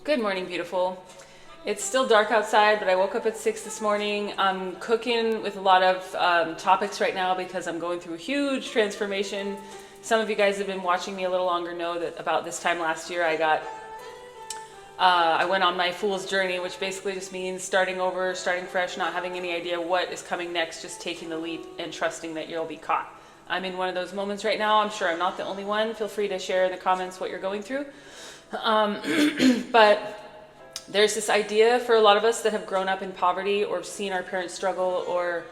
Good morning, beautiful. It's still dark outside, but I woke up at 6 this morning. I'm cooking with a lot of topics right now because I'm going through a huge transformation. Some of you guys have been watching me a little longer know that about this time last year I went on my fool's journey, which basically just means starting over, starting fresh, not having any idea what is coming next, just taking the leap and trusting that you'll be caught. I'm in one of those moments right now. I'm sure I'm not the only one. Feel free to share in the comments what you're going through. But there's this idea for a lot of us that have grown up in poverty or seen our parents struggle or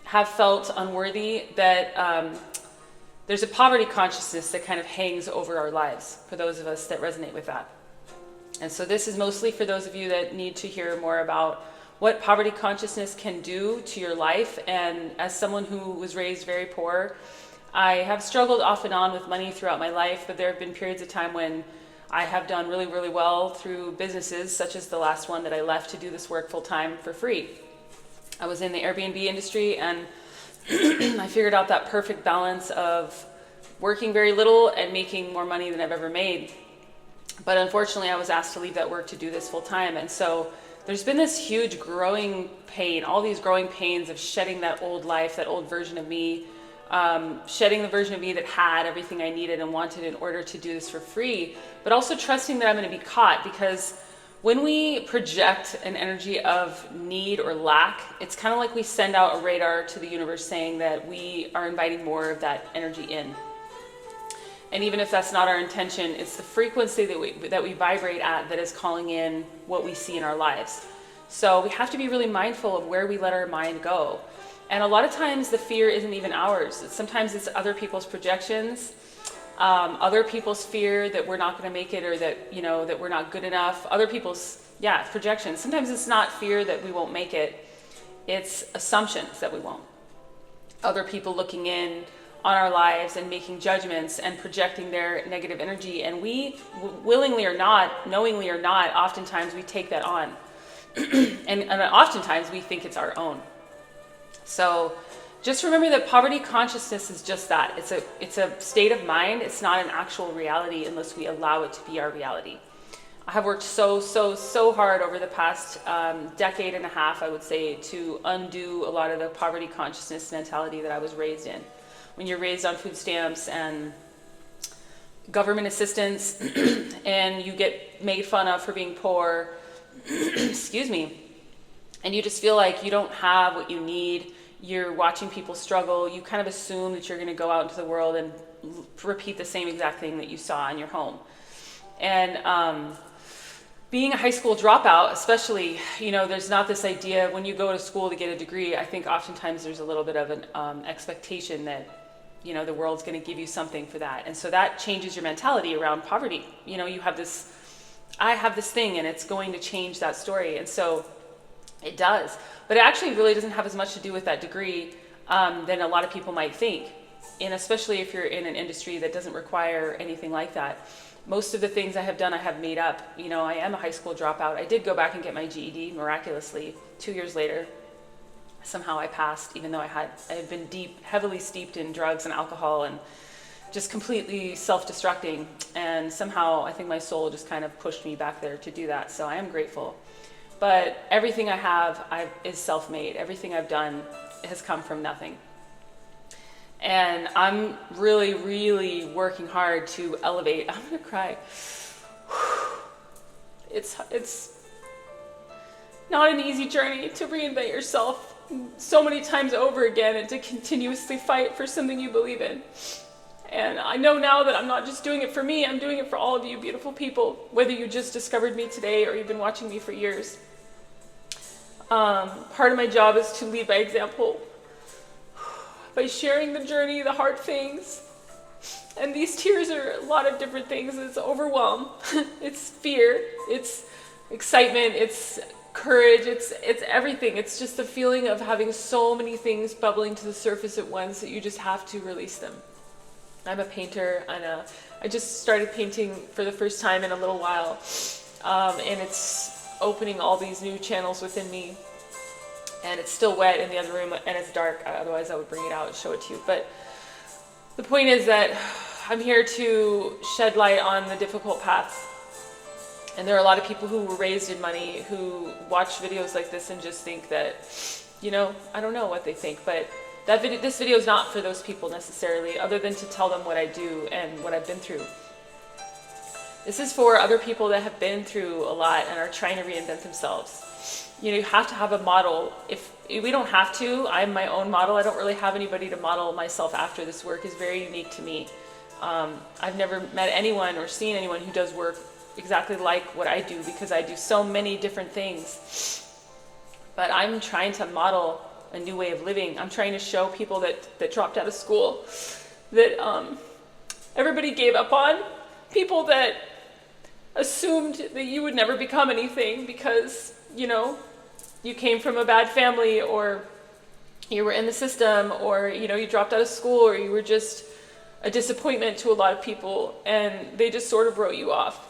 have felt unworthy that there's a poverty consciousness that kind of hangs over our lives for those of us that resonate with that. And so this is mostly for those of you that need to hear more about what poverty consciousness can do to your life. And as someone who was raised very poor, I have struggled off and on with money throughout my life, but there have been periods of time when I have done really, really well through businesses, such as the last one that I left to do this work full time for free. I was in the Airbnb industry and I figured out that perfect balance of working very little and making more money than I've ever made. But unfortunately, I was asked to leave that work to do this full time. And so there's been this huge growing pain, all these growing pains of shedding that old life, that old version of me, shedding the version of me that had everything I needed and wanted in order to do this for free, but also trusting that I'm going to be caught, because when we project an energy of need or lack, it's kind of like we send out a radar to the universe saying that we are inviting more of that energy in. And even if that's not our intention, it's the frequency that we vibrate at that is calling in what we see in our lives. So we have to be really mindful of where we let our mind go. And a lot of times the fear isn't even ours. Sometimes it's other people's projections, other people's fear that we're not going to make it, or that, that we're not good enough. Other people's, projections. Sometimes it's not fear that we won't make it. It's assumptions that we won't. Other people looking in on our lives and making judgments and projecting their negative energy. And we, willingly or not, knowingly or not, oftentimes we take that on. and oftentimes we think it's our own. So just remember that poverty consciousness is just that. It's a state of mind. It's not an actual reality unless we allow it to be our reality. I have worked so hard over the past decade and a half, I would say, to undo a lot of the poverty consciousness mentality that I was raised in. When you're raised on food stamps and government assistance and you get made fun of for being poor, excuse me, and you just feel like you don't have what you need, you're watching people struggle, you kind of assume that you're going to go out into the world and repeat the same exact thing that you saw in your home. And being a high school dropout, especially, there's not this idea when you go to school to get a degree. I think oftentimes there's a little bit of an expectation that, the world's going to give you something for that. And so that changes your mentality around poverty. I have this thing and it's going to change that story. And so it does. But it actually really doesn't have as much to do with that degree than a lot of people might think. And especially if you're in an industry that doesn't require anything like that. Most of the things I have done, I have made up. I am a high school dropout. I did go back and get my GED miraculously 2 years later. Somehow I passed, even though I had been heavily steeped in drugs and alcohol and just completely self-destructing. And somehow I think my soul just kind of pushed me back there to do that. So I am grateful. But everything I have is self-made. Everything I've done has come from nothing. And I'm really, really working hard to elevate. I'm going to cry. It's not an easy journey to reinvent yourself so many times over again and to continuously fight for something you believe in. And I know now that I'm not just doing it for me, I'm doing it for all of you beautiful people, whether you just discovered me today or you've been watching me for years. Part of my job is to lead by example, by sharing the journey, the hard things. And these tears are a lot of different things. It's overwhelm, it's fear, it's excitement, it's courage, it's everything. It's just the feeling of having so many things bubbling to the surface at once that you just have to release them. I'm a painter, and I just started painting for the first time in a little while, and it's opening all these new channels within me. And it's still wet in the other room, and it's dark. Otherwise, I would bring it out and show it to you. But the point is that I'm here to shed light on the difficult paths And there are a lot of people who were raised in money who watch videos like this and just think that, I don't know what they think, but this video is not for those people necessarily, other than to tell them what I do and what I've been through. This is for other people that have been through a lot and are trying to reinvent themselves. You have to have a model. If we don't have to, I'm my own model. I don't really have anybody to model myself after. This work is very unique to me. I've never met anyone or seen anyone who does work exactly like what I do, because I do so many different things. But I'm trying to model a new way of living. I'm trying to show people that dropped out of school, that everybody gave up on, people that assumed that you would never become anything because, you came from a bad family, or you were in the system, or, you dropped out of school, or you were just a disappointment to a lot of people, and they just sort of wrote you off.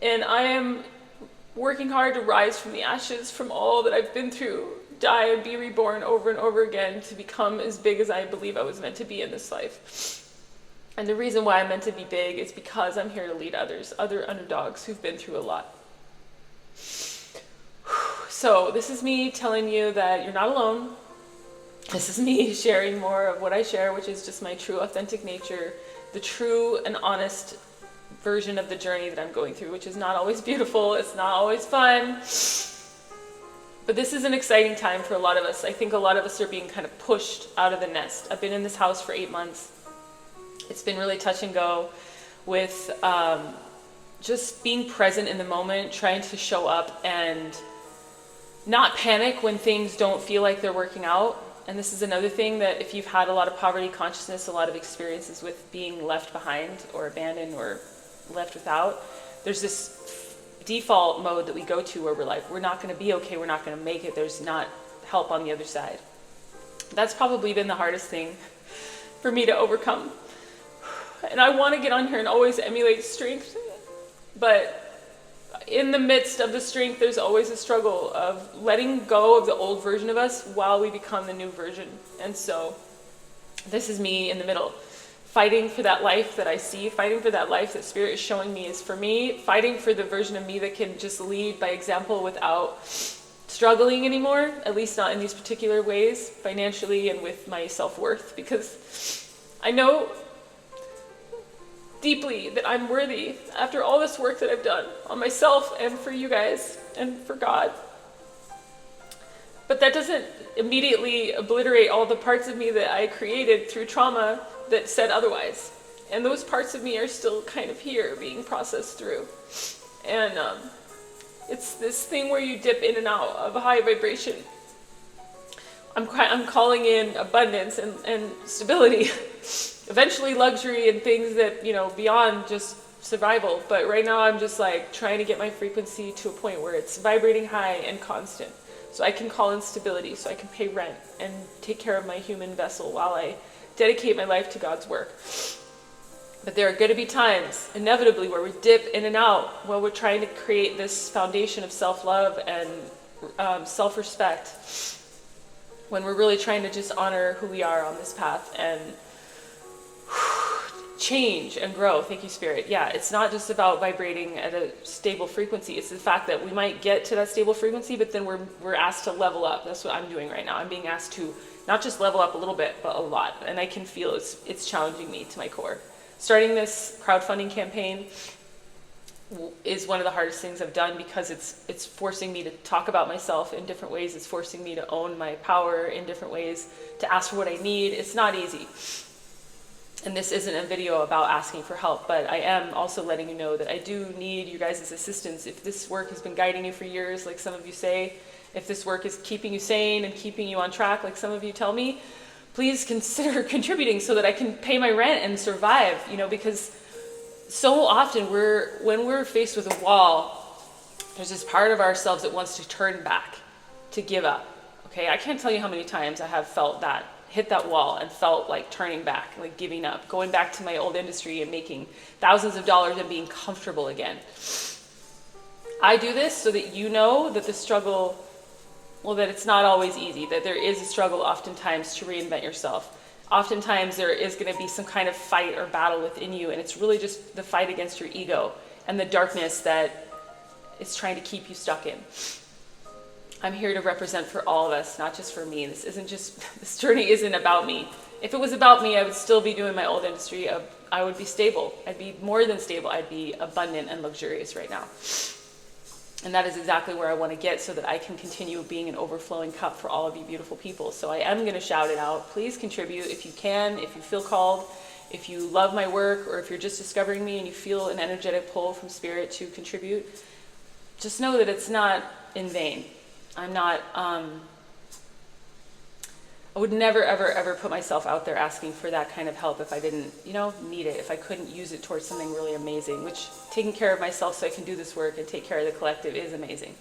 And I am working hard to rise from the ashes from all that I've been through, die and be reborn over and over again, to become as big as I believe I was meant to be in this life. And the reason why I'm meant to be big is because I'm here to lead others, other underdogs who've been through a lot. So this is me telling you that you're not alone. This is me sharing more of what I share, which is just my true, authentic nature, the true and honest version of the journey that I'm going through, which is not always beautiful. It's not always fun. But this is an exciting time for a lot of us. I think a lot of us are being kind of pushed out of the nest. I've been in this house for 8 months. It's been really touch and go with just being present in the moment, trying to show up and not panic when things don't feel like they're working out. And this is another thing, that if you've had a lot of poverty consciousness, a lot of experiences with being left behind or abandoned or left without, there's this default mode that we go to where we're like, we're not going to be okay, we're not going to make it, there's not help on the other side. That's probably been the hardest thing for me to overcome. And I want to get on here and always emulate strength, but in the midst of the strength, there's always a struggle of letting go of the old version of us while we become the new version. And so this is me in the middle, fighting for that life that I see, fighting for that life that Spirit is showing me is for me, fighting for the version of me that can just lead by example without struggling anymore, at least not in these particular ways, financially and with my self-worth, because I know deeply that I'm worthy after all this work that I've done on myself and for you guys and for God. But that doesn't immediately obliterate all the parts of me that I created through trauma that said otherwise. And those parts of me are still kind of here being processed through. And it's this thing where you dip in and out of a high vibration. I'm calling in abundance and stability. Eventually luxury and things that, beyond just survival. But right now I'm just like trying to get my frequency to a point where it's vibrating high and constant. So I can call in stability, so I can pay rent and take care of my human vessel while I dedicate my life to God's work. But there are going to be times, inevitably, where we dip in and out while we're trying to create this foundation of self-love and self-respect, when we're really trying to just honor who we are on this path and change and grow. Thank you, Spirit. Yeah, it's not just about vibrating at a stable frequency. It's the fact that we might get to that stable frequency, but then we're asked to level up. That's what I'm doing right now. I'm being asked to not just level up a little bit, but a lot. And I can feel it's challenging me to my core. Starting this crowdfunding campaign is one of the hardest things I've done, because it's forcing me to talk about myself in different ways. It's forcing me to own my power in different ways, to ask for what I need. It's not easy. And this isn't a video about asking for help, but I am also letting you know that I do need you guys' assistance. If this work has been guiding you for years, like some of you say, if this work is keeping you sane and keeping you on track, like some of you tell me, please consider contributing so that I can pay my rent and survive, because so often when we're faced with a wall, there's this part of ourselves that wants to turn back, to give up. Okay, I can't tell you how many times I have felt that, hit that wall and felt like turning back, like giving up, going back to my old industry and making thousands of dollars and being comfortable again. I do this so that you know that the struggle, that it's not always easy, that there is a struggle oftentimes to reinvent yourself. Oftentimes there is going to be some kind of fight or battle within you, and it's really just the fight against your ego and the darkness that is trying to keep you stuck in. I'm here to represent for all of us, not just for me. This journey isn't about me. If it was about me, I would still be doing my old industry. I would be stable. I'd be more than stable. I'd be abundant and luxurious right now. And that is exactly where I want to get so that I can continue being an overflowing cup for all of you beautiful people. So I am going to shout it out. Please contribute if you can, if you feel called, if you love my work, or if you're just discovering me and you feel an energetic pull from spirit to contribute. Just know that it's not in vain. I'm not, I would never, ever, ever put myself out there asking for that kind of help if I didn't, need it, if I couldn't use it towards something really amazing, which taking care of myself so I can do this work and take care of the collective is amazing.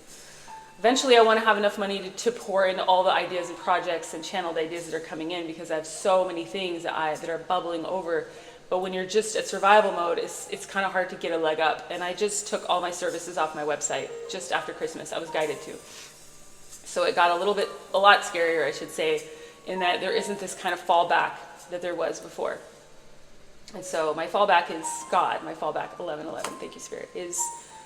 Eventually, I want to have enough money to pour into all the ideas and projects and channeled ideas that are coming in, because I have so many things that are bubbling over. But when you're just at survival mode, it's kind of hard to get a leg up. And I just took all my services off my website just after Christmas. I was guided to. So it got a lot scarier, I should say, in that there isn't this kind of fallback that there was before. And so my fallback is God. My fallback, 1111, thank you, Spirit, is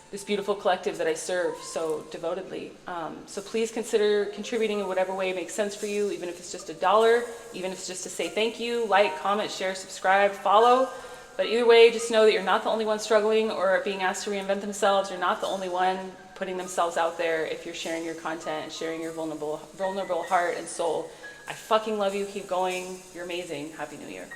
this beautiful collective that I serve so devotedly. So please consider contributing in whatever way makes sense for you, even if it's just $1, even if it's just to say thank you, like, comment, share, subscribe, follow. But either way, just know that you're not the only one struggling or being asked to reinvent themselves. You're not the only one putting themselves out there if you're sharing your content and sharing your vulnerable heart and soul. I fucking love you. Keep going. You're amazing. Happy New Year.